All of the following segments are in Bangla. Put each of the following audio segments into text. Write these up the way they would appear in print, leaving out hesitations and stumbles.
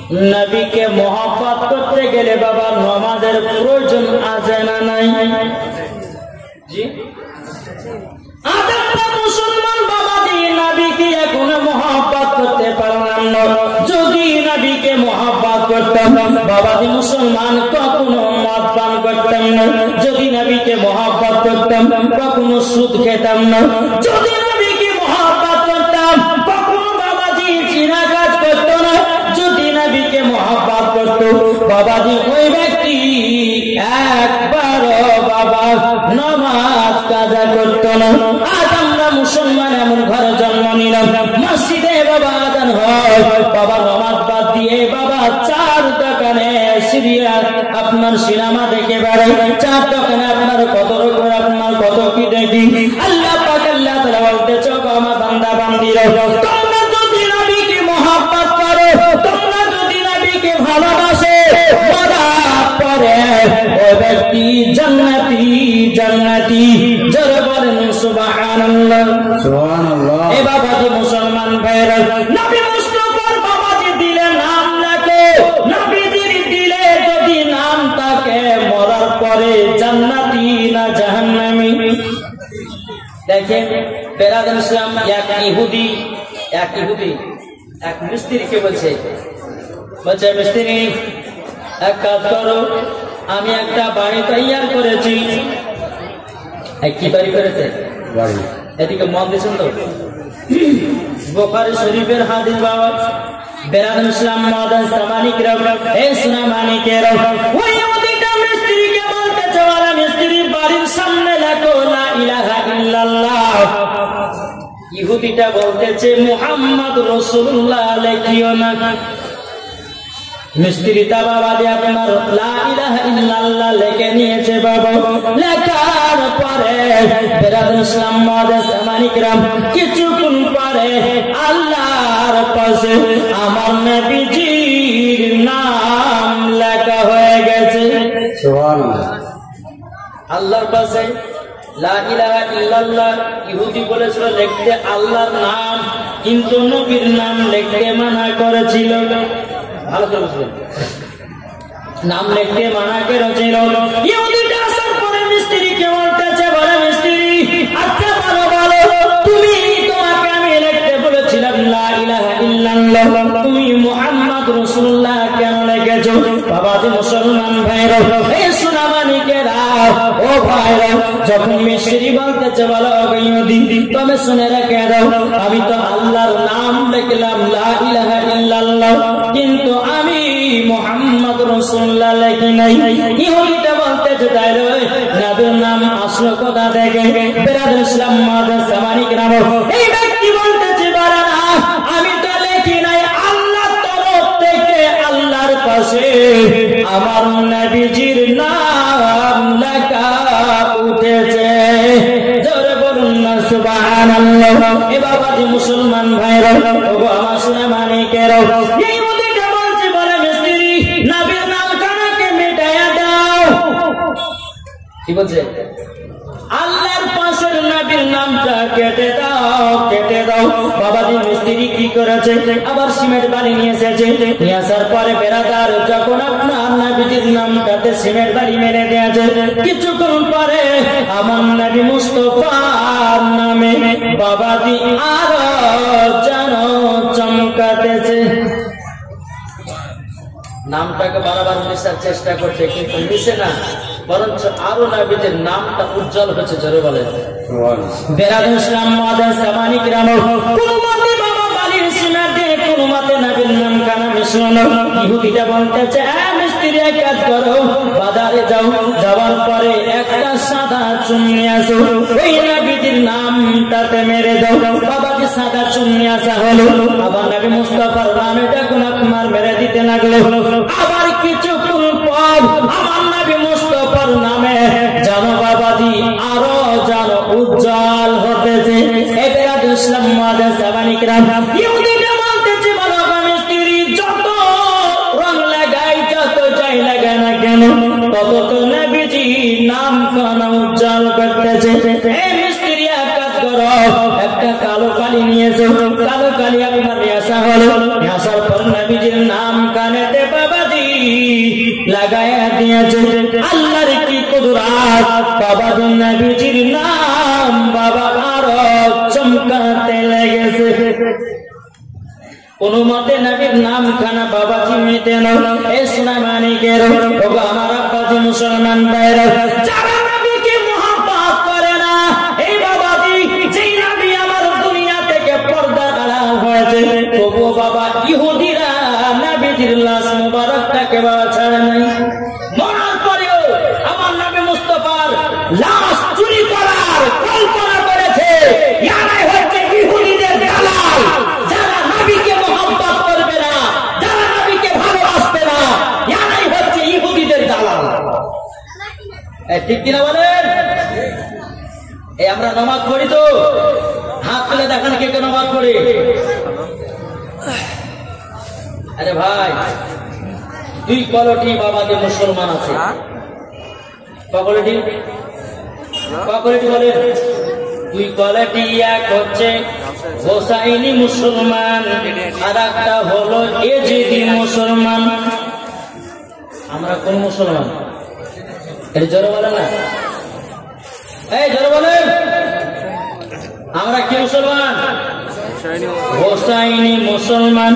নবীকে মহব্বত করতে গেলে বাবা নামাজের প্রয়োজন আছে না নাই? জি আমরা মুসলমান বাবাজি নবীকে এখনো মহব্বত করতে পারলাম না। যদি নবীকে মহব্বত করতাম বাবাজি মুসলমান কখনো মদ পান করতাম না। যদি নবীকে মহব্বত করতাম কখনো সুদ খেতাম না। যদি নবীকে মহব্বত করতাম কখনো বাবাজি জিনা কাজ করতো না। যদি নবীকে মহব্বত করতো বাবাজি ওই ব্যক্তি একবারও বাবা নামাজ কাজা করতো না। আজ আমরা মুসলমান এমন ঘরে জন্ম নিলাম, মসজিদে বাবা আজান হয়, বাবা নামাজ বাদ দিয়ে বাবা চার দোকানে সিরিয়াল আপনার সিনেমা দেখে বেড়াই, চার দোকানে আপনার কত রকম আপনার কত কি দেখি। আল্লাহ পাক আল্লাহ তাআলা বলতেছে আমার বান্দা বান্দিরা তোমরা যদি নবীকে মহব্বত করো, তোমরা যদি নবীকে ভালোবাসো, মরার পরে ওই ব্যক্তি জান্নাতি জান্নাতি। জোরে বলেন সুবহানাল্লাহ সুবহানাল্লাহ। এ বাবাজি মুসলমান ভাইরা নবী মুস্তাফার বাবাজি দিলে নাম লেখো, নবীজির দিলে যদি নাম থাকে মরার পরে জান্নাতি না জাহান্নামী। দেখেন বেরাদার ইসলাম এক ইহুদি এক মিস্ত্রিকে বলছে মিস্ত্রি এক কাজ করো, আমি একটা বাড়ি তৈয়ার করেছি। কি বাড়ি করেছে? বাড়ি। এদিকে মন দিয়েছেন তো? বুখারী শরীফের হাদিস বাবা বেরাদার ইসলাম মাদান সামানিকরা এই সুনা মানিকেরা ওই ইহুদিটা মিস্ত্রিকে বলতেছে ওরা মিস্ত্রি বাড়ির সামনে লেখো লা ইলাহা ইল্লাল্লাহ। ইহুদিটা বলতেছে মুহাম্মদ রাসূলুল্লাহ লেখিও না। মিস্ত্রিটা বাবা দিয়ে আপনার লা ইলাহা ইল্লাল্লাহ লিখে নিয়েছে বাবা। লেখার পরে বেরাদার ইসলাম মাদান সামানিকরা কিছুক্ষণ পরে আল্লাহর পাশে আমার নবীজির নাম লেখা হয়ে গেছে। সুবহানাল্লাহ। আল্লাহর পাশে লা ইলাহা ইল্লাল্লাহ ইহুদি বলেছিল লিখতে আল্লাহর নাম, কিন্তু নবীর নাম লিখতে মানা করেছিল। ভালো করে বুঝবেন, নাম লিখতে মানা করেছিল। ইহুদিটা আসার পরে মিস্ত্রিকে বলতেছে বলে মিস্ত্রি আচ্ছা বলো বলো তুমি তোমাকে আমি লিখতে বলেছিলাম লা ইলাহা ইল্লাল্লাহ, তুমি মুহাম্মদ রাসূলুল্লাহ কেন লিখেছো? বাবাজি মুসলমান ভাইরা এই সুনা মানিকেরা ও ভাইরা যখন মিস্ত্রি বলতেছে বলো ইহুদি তুমি শুনে রেখে দাও, আমি তো আল্লাহর নাম লিখলাম লা ইলাহা ইল্লাল্লাহ, কিন্তু আমি মুহাম্মদ রাসূলুল্লাহ লিখি নাই। ইহুদিটা বলতেছে তাই রে নবীর নাম আসলো কোথা থেকে? বেরাদার ইসলাম মাদান সামানিকরা এই ব্যক্তি বলতেছে বলে না আমি তো লিখি নাই, আল্লাহর তরফ থেকে আল্লাহর পাশে আমার নবীজির নাম লেখা উঠেছে। জোরে বলুন না সুবহানাল্লাহ। এ বাবাজি মুসলমান ভাইরা ওগো আমার সুনা মানিকেরা এই ইহুদিটা বলছে বলে মিস্ত্রি নবীর নাম কানাকে মিটায়া দাও। কি বলছে? আল্লাহর পাশের নবীর নামটা কেটে দাও কেটে দাও। বাবাজি মিস্ত্রি কি করেছে? আবার সিমেন্ট বালি নিয়ে এসেছে। নিয়ে আসার পরে বেরাদার যখন আপনার নবীজির নামটাতে সিমেন্ট বালি মেরে দিয়েছে, কিছুক্ষণ পরে আমার নবী মুস্তাফার নামে বাবাজি আরো যেন চমকাতেছে। নামটাকে বারবার মিশার চেষ্টা করছে কিন্তু মিশে না, বরঞ্চ আরো নবীদের নামটা উজ্জ্বল হচ্ছে। জোরে বলে বেরাদার ইসলাম মাদান সামানিকরা কোন মতে বাবা বালির সিমেন্ট দিয়ে কোন মতে নবীর নাম কানা মিশানো। ইহুদিটা বলতেছে মিস্ত্রি এক কাজ করো, বাজারে যাও, যাওয়ার পরে একটা সাদা চুন নিয়ে আসো, ওই নবীজির নামটাতে মেরে দাও। বাবাকে সাদা চুন নিয়ে আসা হলো, আবার নবী মুস্তাফার নামে যখন আপনার মেরে দিতে লাগলো, আবার কিছুক্ষণ পর আমার নবী মুস্তাফার নামে জানো বাবাজি আরো জানো উজ্জ্বল হতেছে। এই বেরাদার ইসলাম মাদান সামানিকরা ইহুদিটা বলতেছে বলো মিস্ত্রি যত রং লাগাই যত যাই লাগাই না কেন তত তো নবীজি নাম কানা উজ্জ্বল করতেছে। এই মিস্ত্রি এক কাজ করো, একটা কালো কালি নিয়ে এসো। কালো কালি আপনার আসা হলো, আসার পর নবীজির নাম কানে লাগায়া দিয়েছে। আল্লাহর কি কুদরত, বাবা নবীজির নাম বাবা আরো চমকাতে লেগেছে। অনুমতে নবীর নাম খানা বাবাজি মেটে না। এ সোনা মানিকের ওগো আমার আব্বাজি মুসলমান ভাইরা, যারা নবীকে মহব্বত করে না, এই বাবাজি যেই নবী আমার দুনিয়া থেকে পর্দা আড়াল হয়েছে, তবু বাবা ইহুদিরা নবীজির লাশ মুবারকটাকে বাবা ছাড়ে নাই। মরার পরেও আমার নবী মুস্তাফার লাশ চুরি করার কল্পনা করেছে। ইয়ারাই হচ্ছে ইহুদিদের দালাল, যারা নবীকে মহব্বত করবে না, যারা নবীকে ভালোবাসবে না, ইয়ারাই হচ্ছে ইহুদিদের দালাল। ঠিক কিনা বলেন? এই আমরা নামাজ পড়ি তো, হাত তুলে দেখান কে কে নামাজ পড়ি। আরে ভাই, দুই কোয়ালিটি বাবাকে মুসলমান আছে। কোয়ালিটি বলে দুই কোয়ালিটি, এক হচ্ছে হোসাইনি মুসলমান, আর একটা হলো এজিদি মুসলমান। আমরা কোন মুসলমান? এর জোরে বলেন না, এই জোরে বলেন। আমরা কি মুসলমান? হোসাইনি মুসলমান।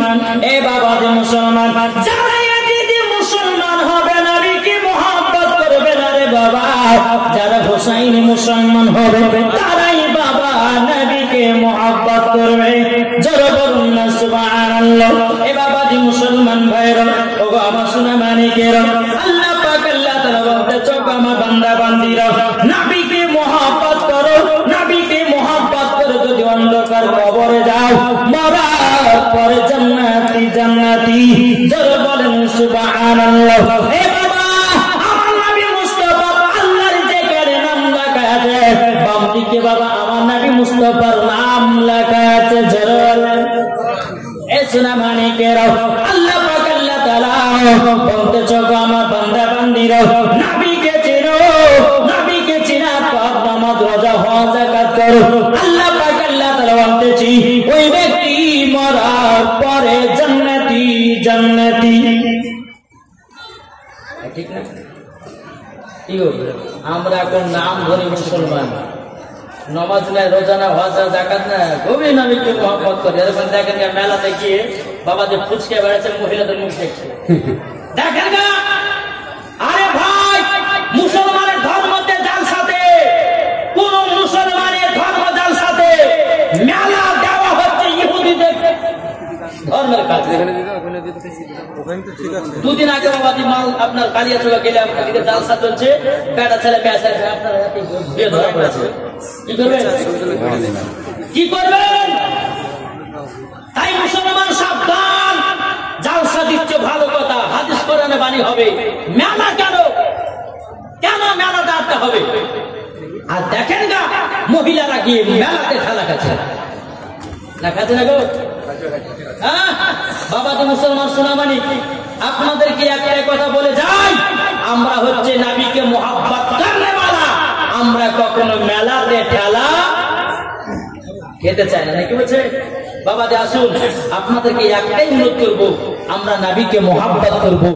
এ বাবাজি মুসলমান, যারা এজিদি মুসলমান হবে নবীকে মহব্বত করবে না রে বাবা, যারা হোসাইনি মুসলমান হবে তারাই বাবা নবীকে মহব্বত করবে। জোরে বলুন না সুবহানাল্লাহ। এ বাবাজি মুসলমান ভাইরা, ওগো আমার সোনা মানিকেরা, আল্লাহ পাক আল্লাহ তাআলা বলতে চোখ আমার বান্দা বান্দিরা, নবীকে মহব্বত করো, নবীকে মহব্বত করে যদি অন্ধকার কবরে যাও, মরার পরে জান্নাতি জান্নাতি। জোরে বলেন সুবহানাল্লাহ। এ বাবা, আমার নবী মুস্তাফা আল্লাহর যেখানে নাম লেখা আছে, বাম দিকে বাবা আমার নবী মুস্তাফার নাম লেখা আছে। জোরে বলেন। এ সোনা মানিকেরা, আল্লাহ পাক আল্লাহ তাআলা বলতে চোখ আমার বান্দা বান্দিরা, নবীকে চিনো, নবীকে চিনার পর নামাজ রোজা হজ যাকাত করো। আল্লাহ পাক আল্লাহ তাআলা বলতেছি, ওই ব্যক্তি মরার পরে জান্নাতি জান্নাতি। ঠিক না? কি হবে? আমরা এখন নাম ধরি মুসলমান, নমাজ নাই, রোজা না, হজ না, যাকাত না, খুবই নবীকে মহব্বত করে। এরকম দেখেন মেলাতে গিয়ে বাবা যে ফুচকে বেড়াচ্ছে, মহিলাদের মুখ দেখছে, দেখেন না। আরে ভাই, মুসলমানের ধর্মতে জালসাতে, কোন মুসলমানের ধর্ম জালসাতে মেলা দেওয়া হচ্ছে ইহুদিদের ধর্মের কাছে। দুদিন আগে বাবাজি মাল আপনার কালিয়াচুরা গেলাম, এদিকে জালসা চলছে, বেটা ছেলে পেঁচা আপনার বিয়ে ধরা পড়েছে। কি করবেন? কি করবেন? তাই মুসলমান সাবধান, জালসা দিচ্ছে ভালো কথা, হাদিস কোরআনে বাণী হবে, মেলা কেন কেন মেলা দাঁড়াতে হবে? আর দেখেন গা, মহিলারা গিয়ে মেলাতে খেলা খাচ্ছে না, খাচ্ছে না গো। বাবাজি মুসলমান সোনামানি, আপনাদেরকে একটাই কথা বলে যাই, আমরা হচ্ছে নবীকে মহব্বত করনে वाला, আমরা কখনো মেলাতে ঠেলা খেতে চাই না, নাকি বলছে? বাবাজি আসুন, আপনাদেরকে একটাই অনুরোধ করবো, আমরা নবীকে মহব্বত করবো।